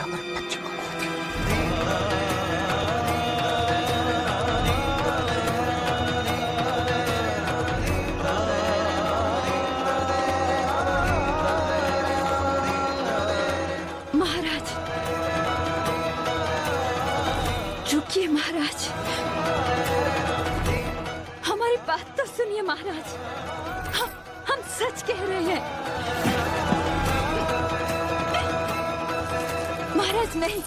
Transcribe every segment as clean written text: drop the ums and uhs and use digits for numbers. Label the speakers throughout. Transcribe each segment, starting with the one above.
Speaker 1: हमारे बच्चे को खो दिया।
Speaker 2: महाराज रुकिए महाराज, हमारी बात तो सुनिए महाराज। हम सच कह रहे हैं महाराज। नहीं,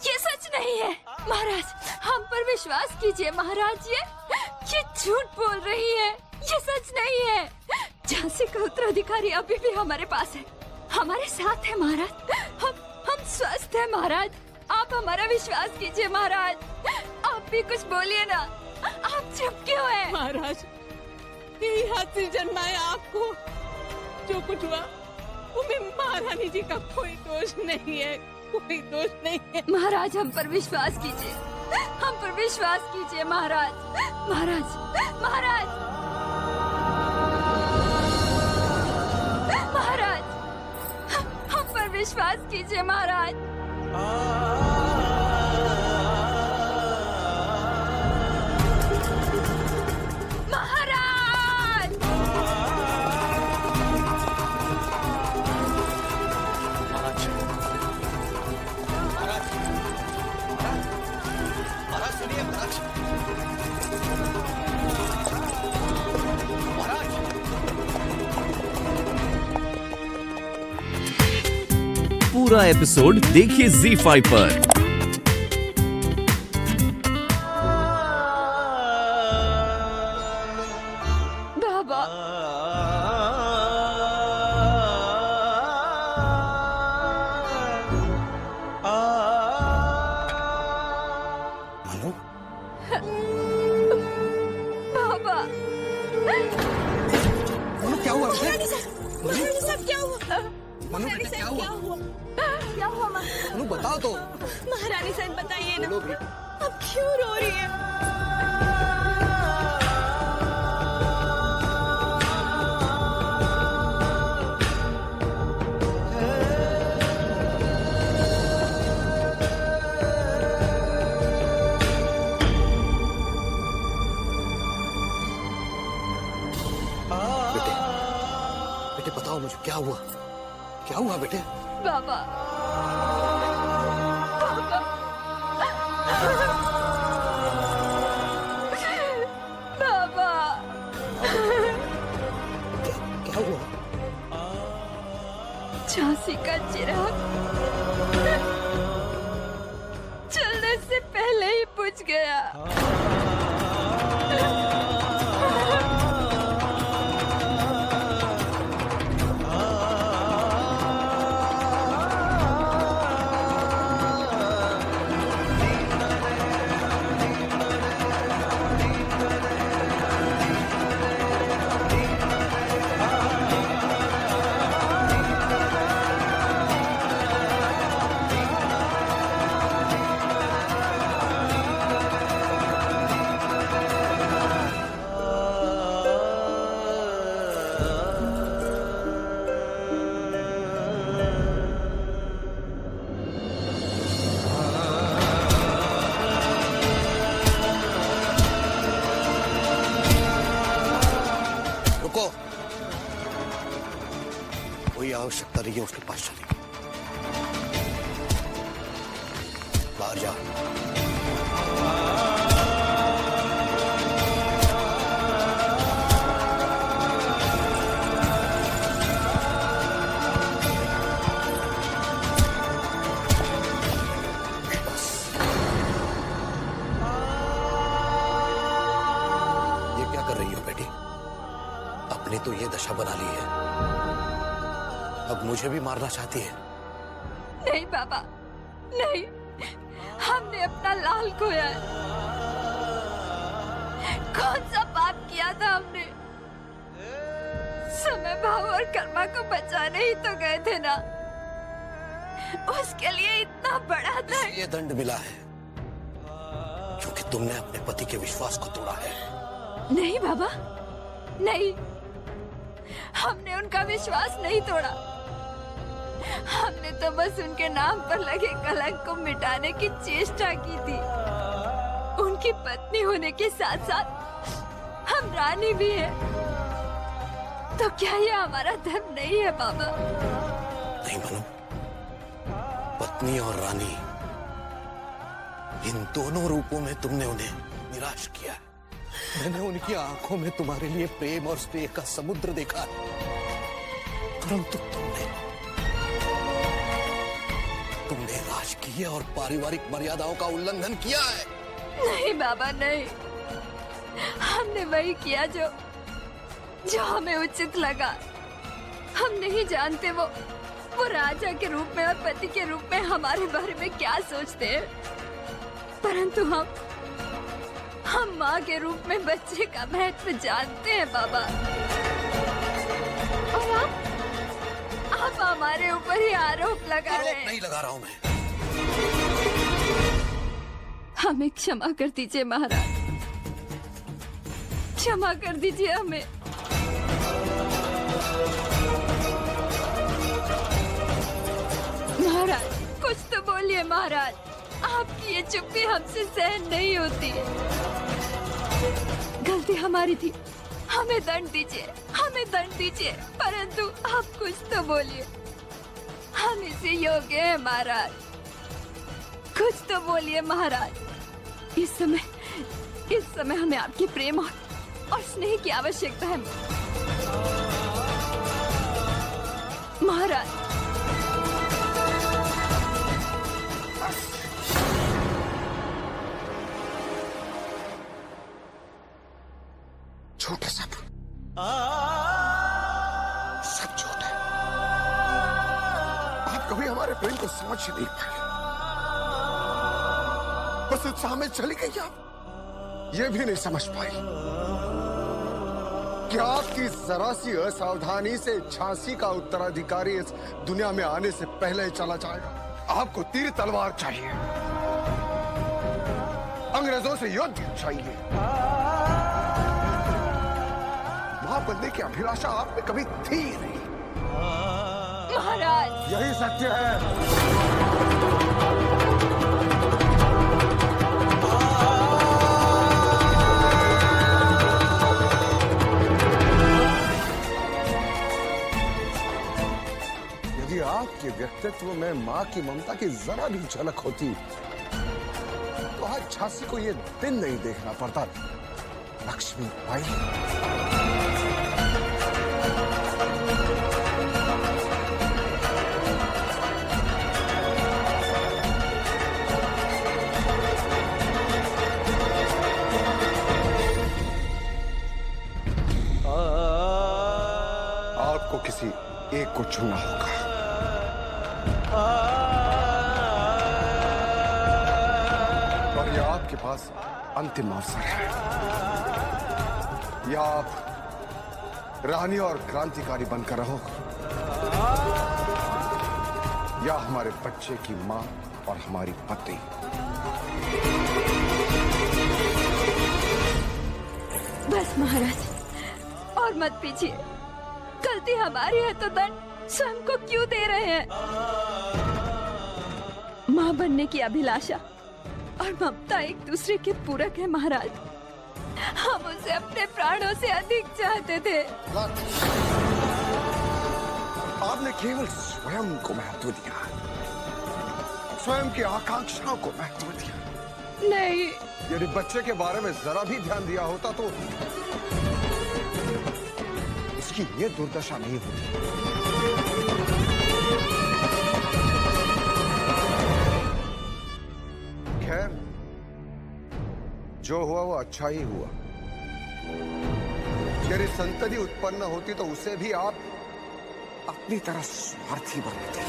Speaker 2: ये सच नहीं है महाराज, हम पर विश्वास कीजिए महाराज। ये झूठ बोल रही है, ये सच नहीं है। झांसी का उत्तराधिकारी अभी भी हमारे पास है, हमारे साथ है महाराज। हम स्वस्थ हैं महाराज, आप हमारा विश्वास कीजिए महाराज। आप भी कुछ बोलिए ना, आप चुप क्यों हैं?
Speaker 3: महाराज, यही हाथ से जन्माया आपको। जो कुछ हुआ उसमें महारानी जी का कोई दोष नहीं है, कोई दोष नहीं है।
Speaker 2: महाराज हम पर विश्वास कीजिए, हम पर विश्वास कीजिए महाराज। महाराज महाराज महाराज हम पर विश्वास कीजिए महाराज। महाराज
Speaker 1: महाराज सुनिए महाराज।
Speaker 4: पूरा एपिसोड देखिए ZEE5 पर।
Speaker 2: बाबा
Speaker 1: मनु,
Speaker 2: बाबा
Speaker 1: मनु क्या हुआ बेटे?
Speaker 3: महारानी साहब क्या हुआ?
Speaker 1: मनु बेटे क्या हुआ?
Speaker 2: क्या हुआ माँ?
Speaker 1: मनु बताओ तो।
Speaker 3: महारानी साहब बताइए ना,
Speaker 1: बोलो भी।
Speaker 3: अब क्यों रो रही है?
Speaker 1: बेटे बेटे बताओ मुझे क्या हुआ, क्या हुआ बेटे?
Speaker 2: बाबा बाबा
Speaker 1: क्या हुआ?
Speaker 2: झांसी का चिराग चलने से पहले ही बुझ गया।
Speaker 1: रुको, कोई आवश्यकता नहीं है उसके पास चले। बाहर जा। बस। ये क्या कर रही हो बेटी? अपनी तो ये दशा बना ली है, अब मुझे भी मारना चाहती है?
Speaker 2: नहीं बाबा नहीं, हमने अपना लाल खोया है। कौन सा पाप किया था हमने? समय भाव और कर्मा को बचाने ही तो गए थे ना, उसके लिए इतना बड़ा दंड।
Speaker 1: ये दंड मिला है क्योंकि तुमने अपने पति के विश्वास को तोड़ा है।
Speaker 2: नहीं बाबा नहीं, हमने उनका विश्वास नहीं तोड़ा। हमने तो बस उनके नाम पर लगे कलंक को मिटाने की चेष्टा की थी। उनकी पत्नी होने के साथ साथ हम रानी भी हैं। तो क्या ये हमारा धर्म नहीं है बाबा?
Speaker 1: नहीं मनु, पत्नी और रानी इन दोनों रूपों में तुमने उन्हें निराश किया है। मैंने उनकी आंखों में तुम्हारे लिए प्रेम और स्नेह का समुद्र देखा है, परंतु तुमने राजकीय और पारिवारिक मर्यादाओं का उल्लंघन किया है।
Speaker 2: नहीं बाबा नहीं, हमने वही किया जो हमें उचित लगा। हम नहीं जानते वो राजा के रूप में और पति के रूप में हमारे बारे में क्या सोचते हैं, परंतु हम माँ के रूप में बच्चे का महत्व जानते हैं बाबा। और आप हमारे ऊपर ही आरोप लगा रहे हैं।
Speaker 1: नहीं लगा रहा हूँ मैं।
Speaker 2: हमें क्षमा कर दीजिए महाराज, क्षमा कर दीजिए हमें। महाराज कुछ तो बोलिए महाराज, आपकी ये चुप्पी हमसे सहन नहीं होती। गलती हमारी थी, हमें दंड दीजिए, हमें दंड दीजिए, परंतु आप कुछ तो बोलिए। हम इसे योग्य हैं महाराज, कुछ तो बोलिए महाराज। इस समय हमें आपके प्रेम और स्नेह की आवश्यकता है महाराज।
Speaker 1: झूठ है सब झूठ है। आप कभी हमारे प्रेम को समझ ही नहीं पाए, बस उत्साह में चली गई। आप ये भी नहीं समझ पाई कि आपकी जरा सी असावधानी से झांसी का उत्तराधिकारी इस दुनिया में आने से पहले ही चला जाएगा। आपको तीर तलवार चाहिए, अंग्रेजों से युद्ध चाहिए। मां बनने की अभिलाषा आप में कभी थी नहीं
Speaker 2: महाराज।
Speaker 1: यही सत्य है। यदि आपके व्यक्तित्व में मां की ममता की जरा भी झलक होती तो आज झांसी को यह दिन नहीं देखना पड़ता। लक्ष्मी बाई, आपको किसी एक को चुनना होगा। और यह आपके पास अंतिम अवसर है। या आप रानी और क्रांतिकारी बनकर रहो, या हमारे बच्चे की मां और हमारी पत्नी।
Speaker 2: बस महाराज, और मत पीछिए। गलती हमारी है तो दंड स्वयं को क्यों दे रहे हैं? मां बनने की अभिलाषा और ममता एक दूसरे के पूरक है महाराज। हम उसे अपने प्राणों से अधिक चाहते थे।
Speaker 1: आपने केवल स्वयं को महत्व दिया, स्वयं की आकांक्षाओं को महत्व दिया।
Speaker 2: नहीं,
Speaker 1: यदि बच्चे के बारे में जरा भी ध्यान दिया होता तो इसकी ये दुर्दशा नहीं होती। खैर, जो हुआ वो अच्छा ही हुआ। यदि संतति उत्पन्न होती तो उसे भी आप अपनी तरह स्वार्थी बनाते।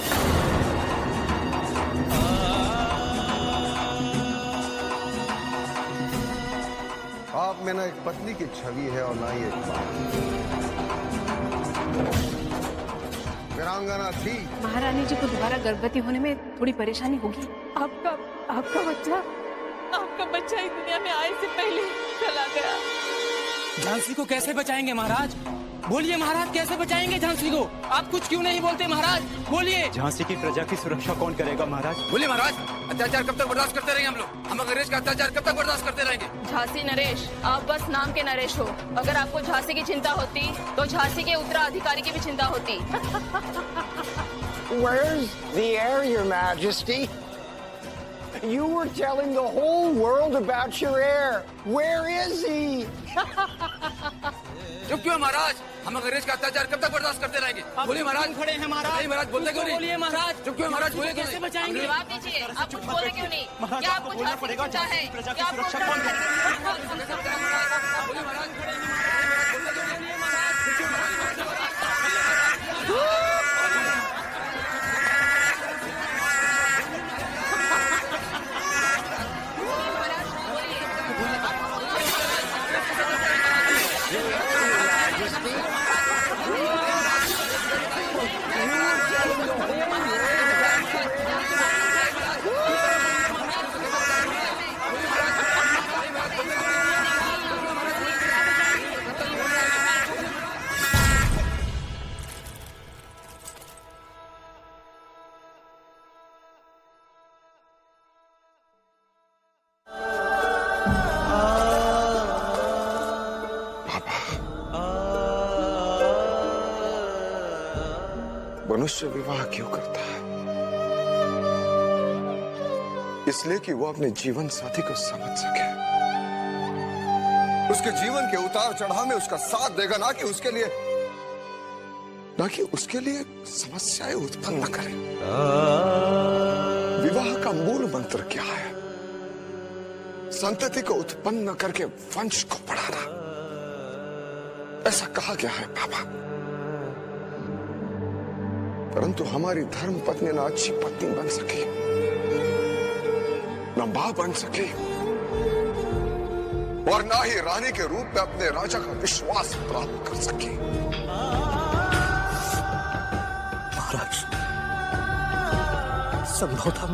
Speaker 1: आप में ना एक पत्नी की छवि है और ना ही एक वीरांगना थी।
Speaker 3: महारानी जी को दोबारा गर्भवती होने में थोड़ी परेशानी होगी। आपका बच्चा इस दुनिया में आए से पहले चला गया।
Speaker 5: झांसी को कैसे बचाएंगे महाराज? बोलिए महाराज, कैसे बचाएंगे झांसी को? आप कुछ क्यों नहीं बोलते महाराज? बोलिए।
Speaker 6: झांसी की प्रजा की सुरक्षा कौन करेगा महाराज?
Speaker 7: बोलिए महाराज, अत्याचार कब तक बर्दाश्त करते रहेंगे हम लोग? हम अंग्रेज का अत्याचार कब तक बर्दाश्त करते रहेंगे?
Speaker 8: झांसी नरेश, आप बस नाम के नरेश हो। अगर आपको झांसी की चिंता होती तो झांसी के उत्तराधिकारी की भी चिंता होती।
Speaker 9: Where's the heir, Your Majesty? You were telling the whole world about your heir. Where is he?
Speaker 7: चुप क्यों महाराज? हम अंग्रेज का अत्याचार कब तक बर्दाश्त करते रहेंगे? बोलिए महाराज।
Speaker 5: खड़े हैं महाराज।
Speaker 7: नहीं महाराज, बोलते क्यों नहीं?
Speaker 5: बोलिए महाराज।
Speaker 7: चुप क्यों महाराज? बोले
Speaker 5: कैसे बचाएंगे?
Speaker 8: जवाब दीजिए, आप कुछ बोले क्यों नहीं? क्या आपको झांसी की चिंता है?
Speaker 6: प्रजा की
Speaker 8: क्या आपको
Speaker 6: सुरक्षा कौन
Speaker 7: बोलिए महाराज।
Speaker 1: मनुष्य विवाह क्यों करता है? इसलिए कि वो अपने जीवन साथी को समझ सके, उसके जीवन के उतार चढ़ाव में उसका साथ देगा, ना कि उसके लिए समस्याएं उत्पन्न न करे। विवाह का मूल मंत्र क्या है? संतति को उत्पन्न करके वंश को बढ़ाना। ऐसा कहा गया है पापा। परंतु हमारी धर्म पत्नी ना अच्छी पत्नी बन सकी, न मां बन सकी, और ना ही रानी के रूप में अपने राजा का विश्वास प्राप्त कर सकी।
Speaker 10: महाराज, संभवतः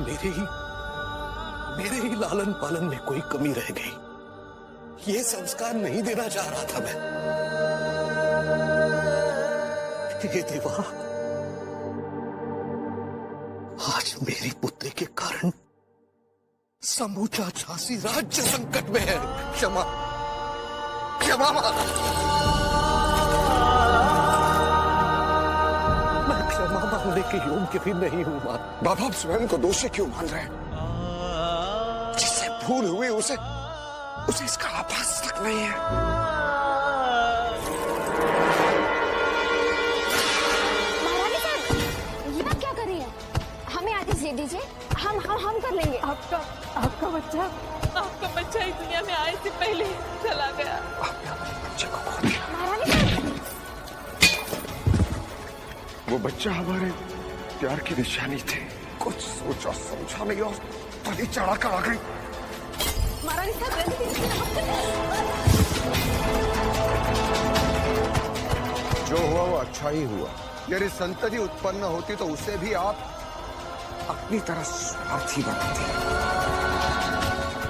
Speaker 10: मेरे ही लालन पालन में कोई कमी रह गई। ये संस्कार नहीं देना चाह रहा था मैं। ये देवा, आज मेरी पुत्री के कारण समूचा झांसी राज्य संकट में है। क्षमा मैं क्षमा मांगने के योग्य भी नहीं हूं मां।
Speaker 1: बाबा आप स्वयं को दोषी क्यों मान रहे हैं? जिससे भूल हुई उसे इसका आभास तक नहीं है।
Speaker 2: महारानी साहब, ये क्या कर रही है? हमें आदेश दे दीजिए, हम कर लेंगे।
Speaker 3: आपका बच्चा इस दुनिया में आए से पहले चला गया।
Speaker 1: बच्चे को खो दिया।
Speaker 2: महारानी साहब,
Speaker 1: वो बच्चा हमारे प्यार की निशानी थी। कुछ सोचा समझा नहीं और तभी चढ़ा कर आ गई।
Speaker 2: महारानी साहब,
Speaker 1: जो हुआ वो अच्छा ही हुआ। यदि संतति उत्पन्न होती तो उसे भी आप अपनी तरह स्वार्थी बनाते।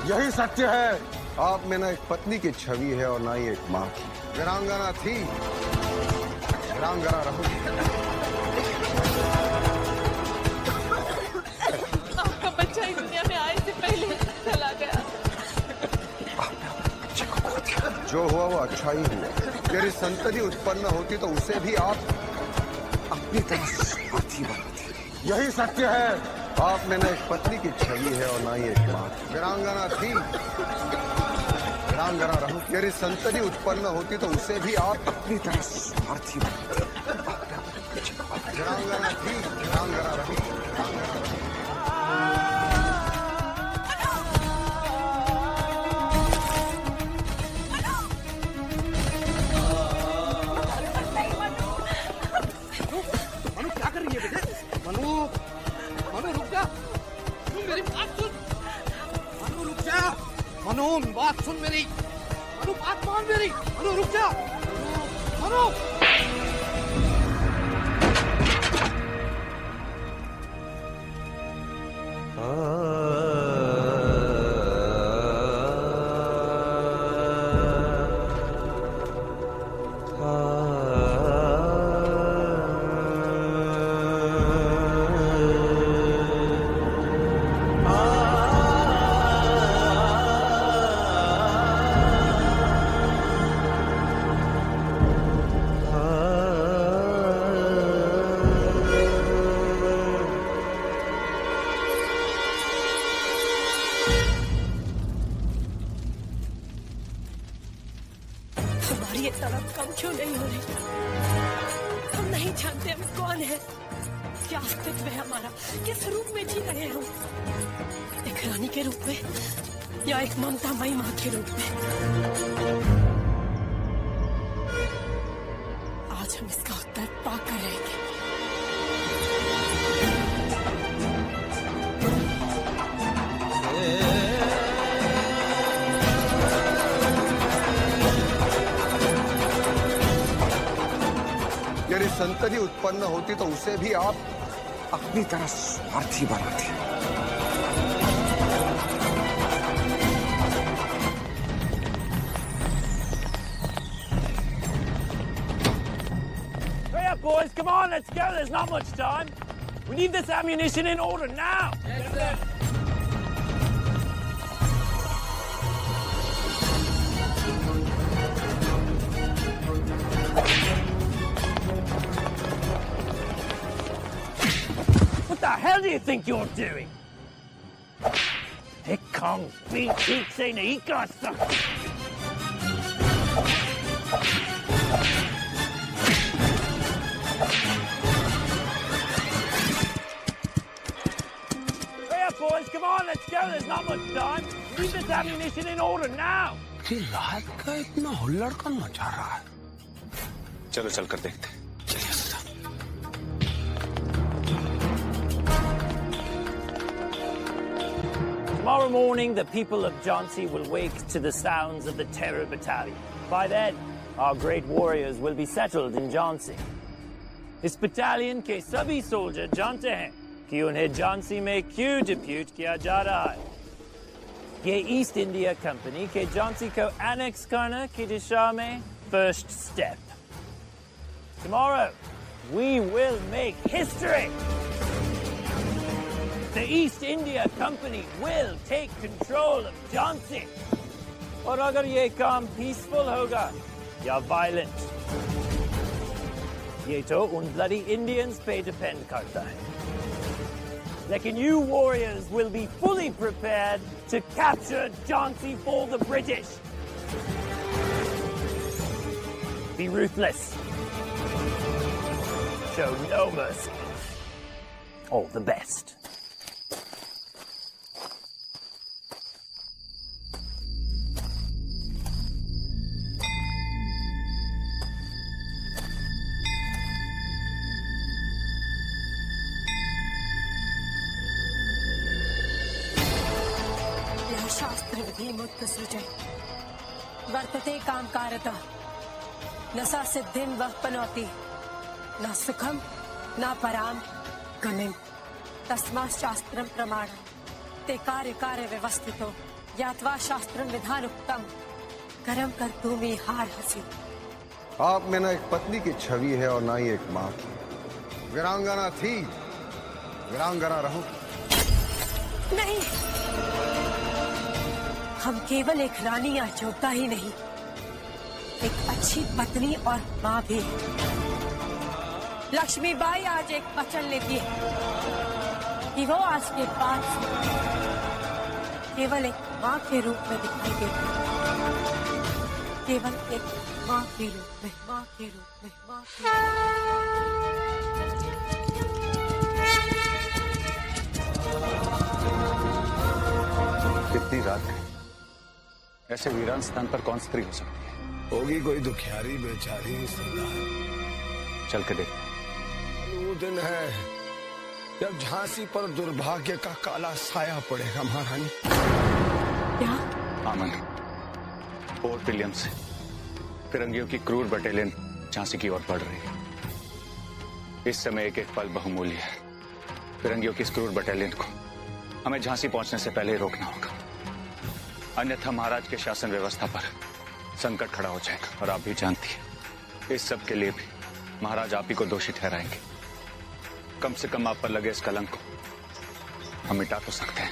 Speaker 1: यही सत्य है। आप में ना एक पत्नी की छवि है और ना ही एक मां की। वीरांगना थी, वीरांगना रहोगी।
Speaker 3: आपका बच्चा इस दुनिया में आए से पहले चला गया।
Speaker 1: आपने अपने बच्चे को खो दिया। जो हुआ वो अच्छा ही हुआ। यदि संतति उत्पन्न होती तो उसे भी आप अपनी तरह स्वार्थी बनाते। यही सत्य है। आप में ना एक पत्नी की छवि है और ना ही एक मां। वीरांगना थी, वीरांगना रहोगी। यदि संतति उत्पन्न होती तो उसे भी आप अपनी तरह स्वार्थी बनाते। वीरांगना थी, वीरांगना रहोगी।
Speaker 10: मनु, बात सुन मेरी। मनु, बात मान मेरी। मनु, रुक जा। मनु,
Speaker 4: आ
Speaker 3: कम क्यों नहीं हो रही? हम नहीं जानते हम कौन है, क्या अस्तित्व है हमारा, किस रूप में जी रहे हैं हम, एक रानी के रूप में या एक ममतामयी माँ के रूप में। आज हम इसका उत्तर पाकर रहेंगे।
Speaker 1: यदि संतति उत्पन्न होती तो उसे भी आप अपनी तरह स्वार्थी बनाते।
Speaker 5: Hurry up, boys! Come on, let's go. There's not much time. We need this ammunition in order now. Yes, sir. What the hell do you think you're doing? Here comes BT saying he got something. Hurry up, boys, come on, let's go. There's not much time. We need this ammunition in order now.
Speaker 10: कि रात का इतना हुल्लड़ कौन मचा रहा है?
Speaker 6: चलो चलकर देखते हैं।
Speaker 5: Tomorrow morning, the people of Jhansi will wake to the sounds of the Terror Battalion. By then, our great warriors will be settled in Jhansi. इस battalion के सभी soldier जानते हैं कि उन्हें Jhansi में क्यों depute किया जा रहा है। ये East India Company के Jhansi को annex करने की दिशा में first step. Tomorrow, we will make history. The East India Company will take control of Jhansi. और अगर ये काम peaceful होगा या violent, ये तो उन bloody Indians पे depend करता है. Lekin you warriors will be fully prepared to capture Jhansi for the British. Be ruthless. Show no mercy. All the best.
Speaker 3: विधिमुक्त सृजय वर्तते कामकारतः न सा सिद्धिं वह्पनोति न सुखं न परां गतिम् तस्मात् शास्त्रं प्रमाणं ते कार्य व्यवस्थितो यात्वा शास्त्रं विधानोक्तं कर्म कर्तुमि हार्हसि।
Speaker 1: आप में ना एक पत्नी की छवि है और ना ही एक माँ की। वीरांगना थी, वीरांगना रहो।
Speaker 3: नहीं, हम केवल एक रानी या योद्धा ही नहीं, एक अच्छी पत्नी और माँ भी। लक्ष्मीबाई आज एक वचन लेती है कि वो आज के बाद केवल एक माँ के रूप में दिखाई देती है, केवल एक माँ के रूप में, माँ के रूप में, माँ के रूप में।
Speaker 6: कितनी रात है, ऐसे वीरान स्थान पर कौन स्त्री हो सकती है?
Speaker 10: होगी कोई दुखियारी बेचारी सरदार।
Speaker 6: चल के देखते।
Speaker 10: वो दिन है जब झांसी पर दुर्भाग्य का काला साया पड़ेगा महारानी।
Speaker 3: क्या?
Speaker 6: आमन, फोर्ट विलियम से फिरंगियों की क्रूर बटालियन झांसी की ओर बढ़ रही है। इस समय एक एक पल बहुमूल्य है। फिरंगियों की इस क्रूर बटालियन को हमें झांसी पहुंचने से पहले रोकना होगा, अन्यथा महाराज के शासन व्यवस्था पर संकट खड़ा हो जाएगा। और आप भी जानती हैं, इस सब के लिए भी महाराज आप ही को दोषी ठहराएंगे। कम से कम आप पर लगे इस कलंक को हम मिटा तो सकते हैं।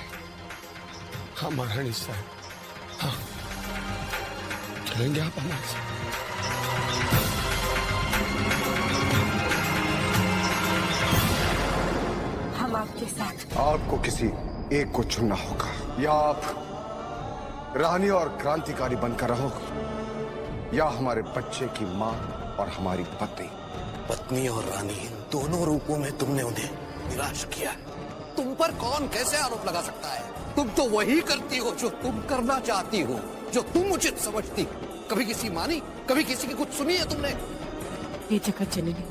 Speaker 10: हाँ महारानी साहब, हाँ, चलेंगे आप हमारे साथ।
Speaker 3: हम आपके साथ।
Speaker 1: आपको किसी एक को चुनना होगा, या आप रानी और क्रांतिकारी बनकर रहोगे या हमारे बच्चे की माँ और हमारी पत्नी।
Speaker 10: पत्नी और रानी, इन दोनों रूपों में तुमने उन्हें निराश किया। तुम पर कौन कैसे आरोप लगा सकता है? तुम तो वही करती हो जो तुम करना चाहती हो, जो तुम उचित समझती। कभी किसी मानी, कभी किसी की कुछ सुनी है तुमने?
Speaker 3: ये जगत जननी,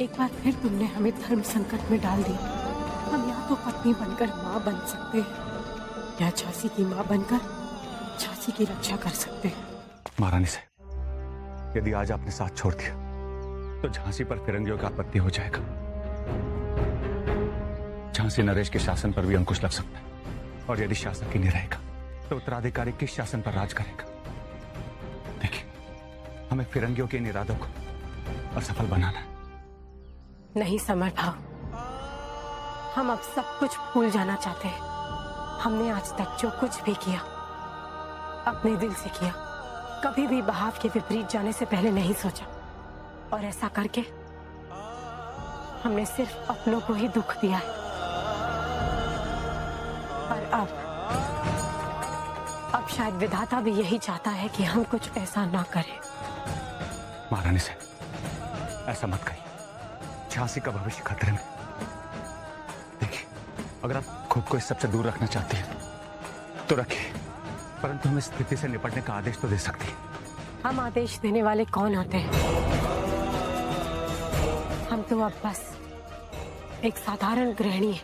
Speaker 3: एक बार फिर तुमने हमें धर्म संकट में डाल दिया। हम या तो पत्नी बनकर माँ बन सकते हैं, या झांसी की माँ बनकर झांसी की रक्षा कर सकते हैं।
Speaker 6: महारानी से, यदि आज आपने साथ छोड़ दिया तो झांसी पर फिरंगियों का आपत्ति हो जाएगा। झांसी नरेश के शासन पर भी अंकुश लग सकता है, और यदि शासक ही नहीं रहेगा तो उत्तराधिकारी किस शासन पर राज करेगा? देखिए, हमें फिरंगियों के इन इरादों को असफल बनाना है।
Speaker 3: नहीं समर भाव, हम अब सब कुछ भूल जाना चाहते हैं। हमने आज तक जो कुछ भी किया अपने दिल से किया, कभी भी बहाव के विपरीत जाने से पहले नहीं सोचा, और ऐसा करके हमने सिर्फ अपनों को ही दुख दिया है। और अब शायद विधाता भी यही चाहता है कि हम कुछ ऐसा ना करें।
Speaker 6: महारानी से, ऐसा मत कहिए। झांसी का भविष्य खतरे में। देखिए, अगर आप खुद को इस सबसे दूर रखना चाहते हैं तो रखिए, परंतु हम इस स्थिति से निपटने का आदेश तो दे सकते हैं।
Speaker 3: हम आदेश देने वाले कौन होते हैं? हम तो अब बस एक साधारण गृहिणी है।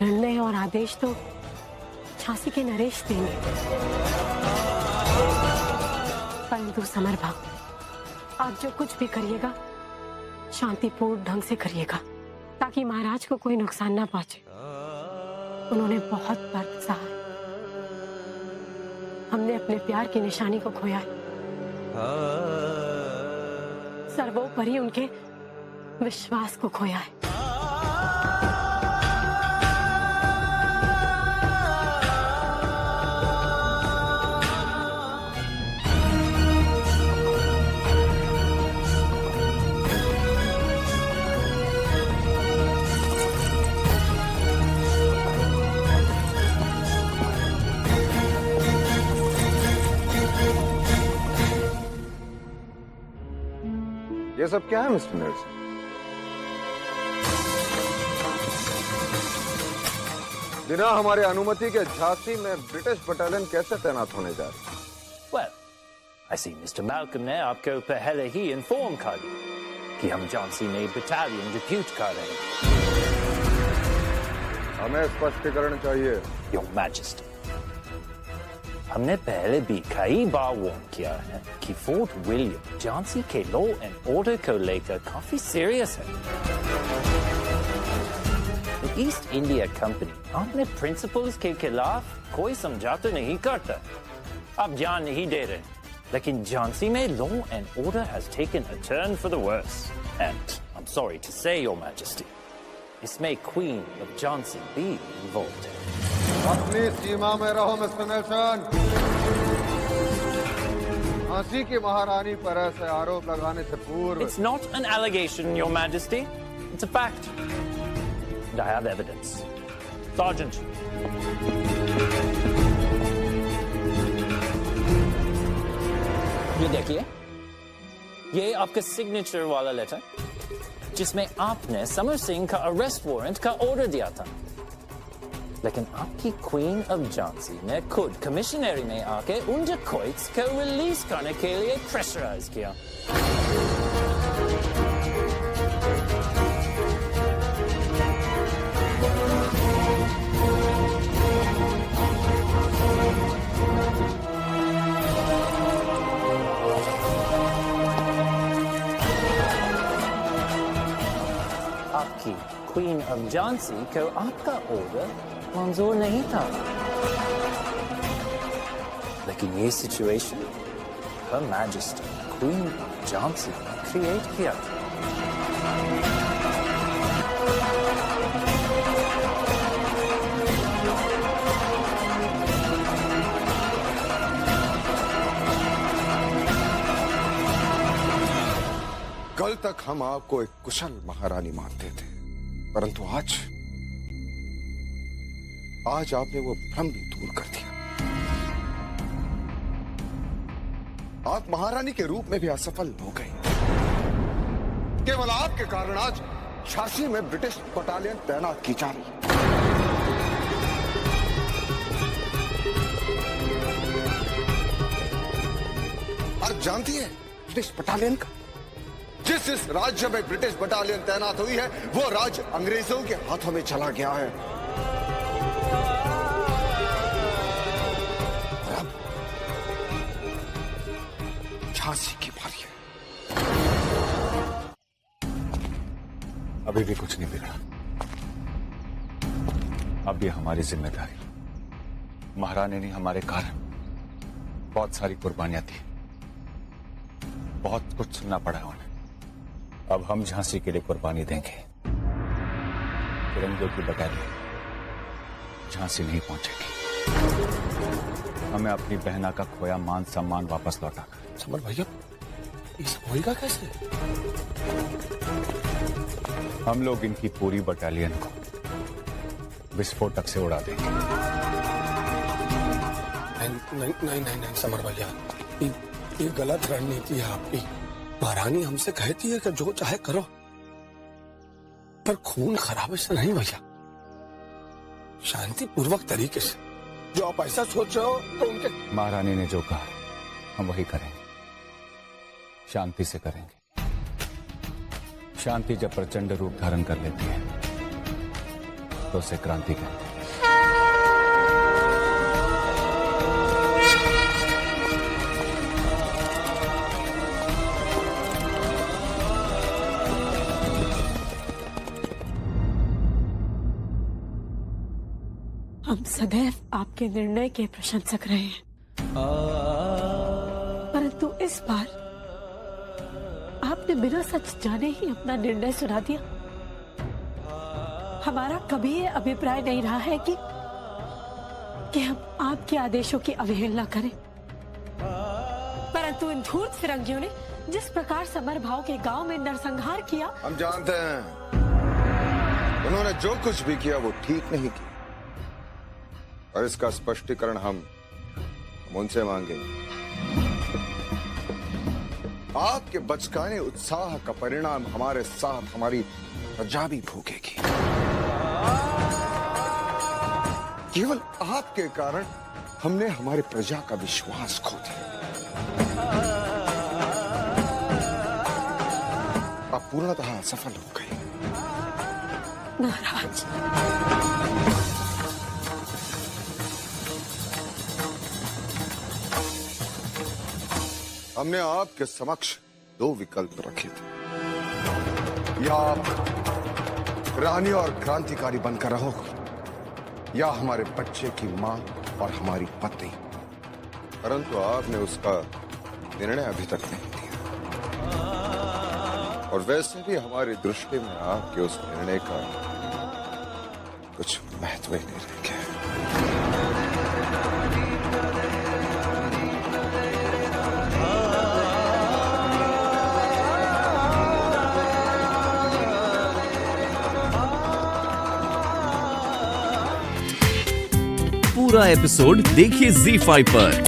Speaker 3: निर्णय और आदेश तो झांसी के नरेश देंगे। परंतु समर भाव, आप जो कुछ भी करिएगा शांतिपूर्ण ढंग से करिएगा, ताकि महाराज को कोई नुकसान ना पहुंचे। उन्होंने बहुत दर्द सहा है। हमने अपने प्यार की निशानी को खोया है। सर्वोपरि उनके विश्वास को खोया है।
Speaker 1: ये सब क्या है मिस्टर नेल्सन? बिना हमारे अनुमति के झांसी में ब्रिटिश बटालियन कैसे तैनात होने जा रही है?
Speaker 5: Well, I see Mr. Malcolm ने आपको पहले ही इन्फॉर्म कर दिया कि हम झांसी में बटालियन डिप्यूट कर रहे हैं।
Speaker 1: हमें स्पष्टीकरण चाहिए।
Speaker 5: Your Majesty, हमने पहले भी कई बार वार्न किया है कि फोर्ट विलियम झांसी के लॉ एंड ऑर्डर को लेकर काफी सीरियस है। ईस्ट इंडिया कंपनी अपने प्रिंसिपल्स के खिलाफ कोई समझौता नहीं करता। आप जान नहीं दे रहे, लेकिन झांसी में law and order has taken a turn for the worse, and I am sorry to say your majesty, इसमें क्वीन ऑफ झांसी भी इन्वॉल्वड है।
Speaker 1: अपनी सीमा में रहो मिस्टर नेल्सन। झांसी की महारानी पर ऐसे आरोप लगाने से पूर्व।
Speaker 5: It's not an allegation, Your Majesty. It's a fact. And I have evidence. Sergeant. ये देखिए, ये आपका सिग्नेचर वाला लेटर, जिसमें आपने समर सिंह का अरेस्ट वारंट का ऑर्डर दिया था। लेकिन आपकी क्वीन ऑफ झांसी ने खुद कमिश्नरी में आके उन डेकॉइट्स को रिलीज करने के लिए प्रेशराइज किया। आपकी क्वीन ऑफ झांसी को आपका ऑर्डर मंजूर नहीं था, लेकिन ये situation her majesty queen of Jhansi ने क्रिएट किया था।
Speaker 1: कल तक हम आपको एक कुशल महारानी मानते थे, परंतु आज आपने वो भ्रम भी दूर कर दिया। आप महारानी के रूप में भी असफल हो गई। केवल आपके कारण आज झांसी में ब्रिटिश बटालियन तैनात की जा रही। आप जानती है ब्रिटिश बटालियन का जिस राज्य में ब्रिटिश बटालियन तैनात हुई है वो राज्य अंग्रेजों के हाथों में चला गया है। झांसी की बारी है।
Speaker 6: अभी भी कुछ नहीं बिगड़ा। अब ये हमारी जिम्मेदारी। महारानी ने हमारे कारण बहुत सारी कुर्बानियां दी, बहुत कुछ सुनना पड़ा उन्हें। अब हम झांसी के लिए कुर्बानी देंगे। फिरंगियों की बटालियन झांसी नहीं पहुंचेगी। हमें अपनी बहना का खोया मान सम्मान वापस लौटा कर।
Speaker 10: समर भैया, ये सब होएगा कैसे?
Speaker 6: हम लोग इनकी पूरी बटालियन को विस्फोटक से उड़ा देंगे।
Speaker 10: नहीं समर भैया, ये गलत रणनीति है आपकी। महारानी हमसे कहती है कि जो चाहे करो, पर खून खराबे से नहीं भैया, शांतिपूर्वक तरीके से। जो आप ऐसा सोच रहे हो तो उनके
Speaker 6: महारानी ने जो कहा हम वही करेंगे, शांति से करेंगे। शांति जब प्रचंड रूप धारण कर लेती है तो उसे क्रांति कहते हैं।
Speaker 3: हम सदैव आपके निर्णय के प्रशंसक रहे हैं, परंतु इस बार आपने बिना सच जाने ही अपना निर्णय सुना दिया। हमारा कभी ये अभिप्राय नहीं रहा है कि हम आपके आदेशों की अवहेलना करें, परंतु इन धूर्त फिरंगियों ने जिस प्रकार समर भाव के गांव में नरसंहार किया।
Speaker 1: हम जानते हैं उन्होंने जो कुछ भी किया वो ठीक नहीं किया, और इसका स्पष्टीकरण हम उनसे मांगेंगे। आपके बचकाने उत्साह का परिणाम हमारे साथ हमारी प्रजा भी भोगेगी। केवल आपके कारण हमने हमारे प्रजा का विश्वास खो दिया। आप पूर्णतः असफल हो गए।
Speaker 3: महाराज,
Speaker 1: हमने आपके समक्ष दो विकल्प रखे थे। या आप रानी और क्रांतिकारी बनकर रहोगे, या हमारे बच्चे की मां और हमारी पत्नी। परंतु आपने उसका निर्णय अभी तक नहीं दिया, और वैसे भी हमारी दृष्टि में आपके उस निर्णय का कुछ महत्व ही नहीं रह गया।
Speaker 4: पूरा एपिसोड देखिए ZEE5 पर।